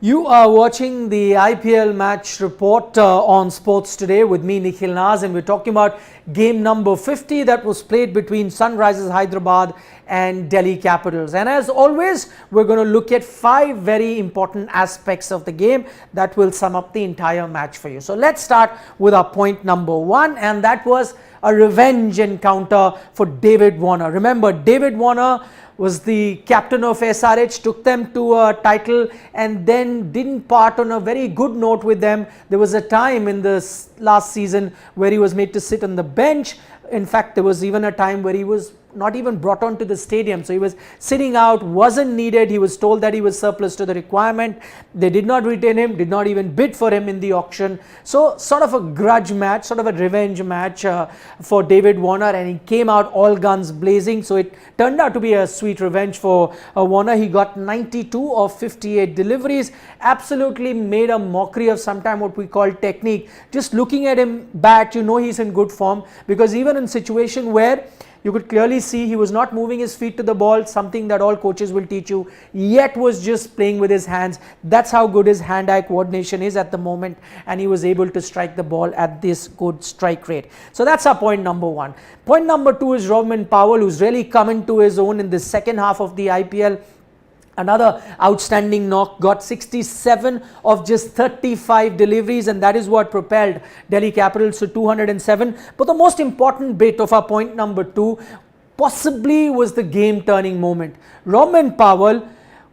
You are watching the IPL match report on Sports Today with me, Nikhil Naz, and we're talking about game number 50 that was played between Sunrisers Hyderabad and Delhi Capitals. And as always, we're going to look at 5 very important aspects of the game that will sum up the entire match for you. So let's start with our point number 1, and that was a revenge encounter for David Warner. Remember, David Warner was the captain of SRH, took them to a title and then didn't part on a very good note with them. There was a time in this last season where he was made to sit on the bench. In fact, there was even a time where he was not even brought on to the stadium. So he was sitting out, wasn't needed. He was told that he was surplus to the requirement. They did not retain him, did not even bid for him in the auction. So sort of a grudge match, sort of a revenge match for David Warner, and he came out all guns blazing. So it turned out to be a sweet revenge for Warner. He got 92 of 58 deliveries, absolutely made a mockery of sometime what we call technique. Just looking at him bat, you know he's in good form, because even in situation where you could clearly see he was not moving his feet to the ball, something that all coaches will teach you, yet was just playing with his hands. That's how good his hand-eye coordination is at the moment, and he was able to strike the ball at this good strike rate. So that's our point number 1. Point number 2 is Rovman Powell, who's really come into his own in the second half of the IPL. Another outstanding knock, got 67 of just 35 deliveries, and that is what propelled Delhi Capitals to 207. But the most important bit of our point number 2 possibly was the game-turning moment. Rovman Powell,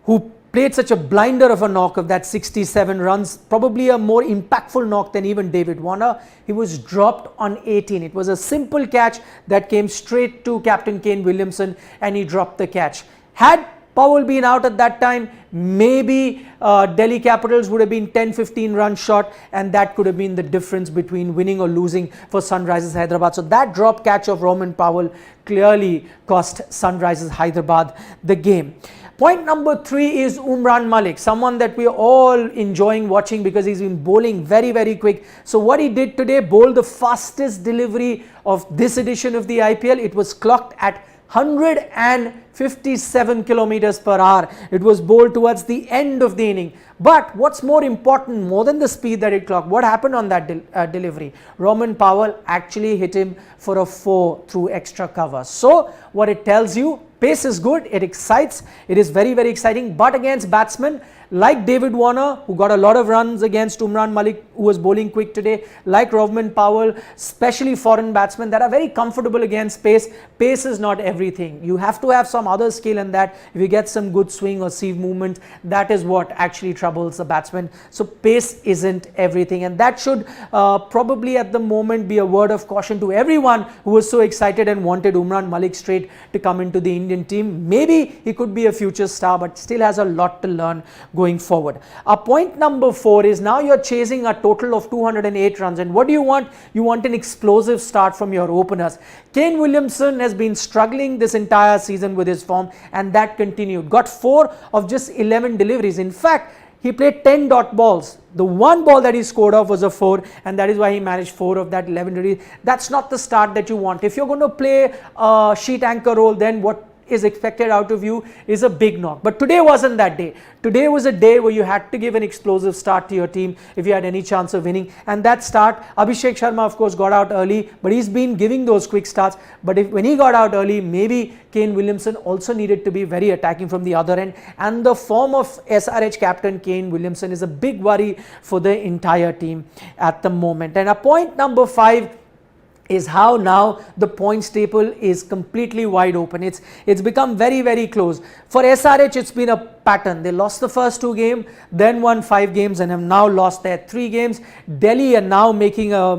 who played such a blinder of a knock of that 67 runs, probably a more impactful knock than even David Warner, he was dropped on 18. It was a simple catch that came straight to Captain Kane Williamson, and he dropped the catch. Had Powell been out at that time, maybe Delhi Capitals would have been 10-15 runs short, and that could have been the difference between winning or losing for Sunrisers Hyderabad. So that drop catch of Rovman Powell clearly cost Sunrisers Hyderabad the game. Point number 3 is Umran Malik, someone that we are all enjoying watching because he's been bowling very, very quick. So what he did today, bowled the fastest delivery of this edition of the IPL. It was clocked at 157 kilometers per hour. It was bowled towards the end of the inning. But what's more important, more than the speed that it clocked, what happened on that delivery? Rovman Powell actually hit him for a 4 through extra cover. So what it tells you, pace is good, it excites, it is very, very exciting, but against batsmen like David Warner, who got a lot of runs against Umran Malik, who was bowling quick today, like Rovman Powell, especially foreign batsmen that are very comfortable against pace. Pace is not everything. You have to have some other skill in that. If you get some good swing or sieve movement, that is what actually troubles the batsman. So pace isn't everything, and that should probably at the moment be a word of caution to everyone who was so excited and wanted Umran Malik straight to come into the Indian team. Maybe he could be a future star, but still has a lot to learn going forward. Our point number 4 is now you're chasing a total of 208 runs, and what do you want? You want an explosive start from your openers. Kane Williamson has been struggling this entire season with his form, and that continued. Got 4 of just 11 deliveries. In fact, he played 10 dot balls. The one ball that he scored off was a 4, and that is why he managed 4 of that 11 deliveries. That's not the start that you want. If you're going to play a sheet anchor role, then what is expected out of you is a big knock. But today wasn't that day. Today was a day where you had to give an explosive start to your team if you had any chance of winning. And that start, Abhishek Sharma of course got out early, but he's been giving those quick starts. But when he got out early, maybe Kane Williamson also needed to be very attacking from the other end. And the form of SRH captain Kane Williamson is a big worry for the entire team at the moment. And a point number 5 is how now the points table is completely wide open. It's become very, very close. For SRH, it's been a pattern. They lost the first 2 games, then won 5 games, and have now lost their 3 games. Delhi are now making a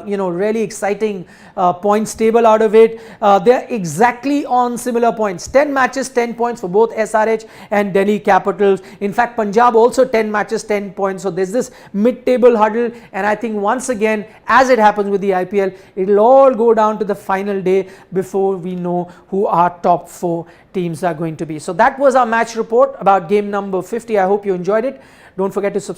really exciting points table out of it. They're exactly on similar points. 10 matches, 10 points for both SRH and Delhi Capitals. In fact, Punjab also 10 matches, 10 points. So there's this mid-table huddle, and I think once again, as it happens with the IPL, it'll all go down to the final day before we know who our top 4 teams are going to be. So that was our match report about game number 50. I hope you enjoyed it. Don't forget to subscribe.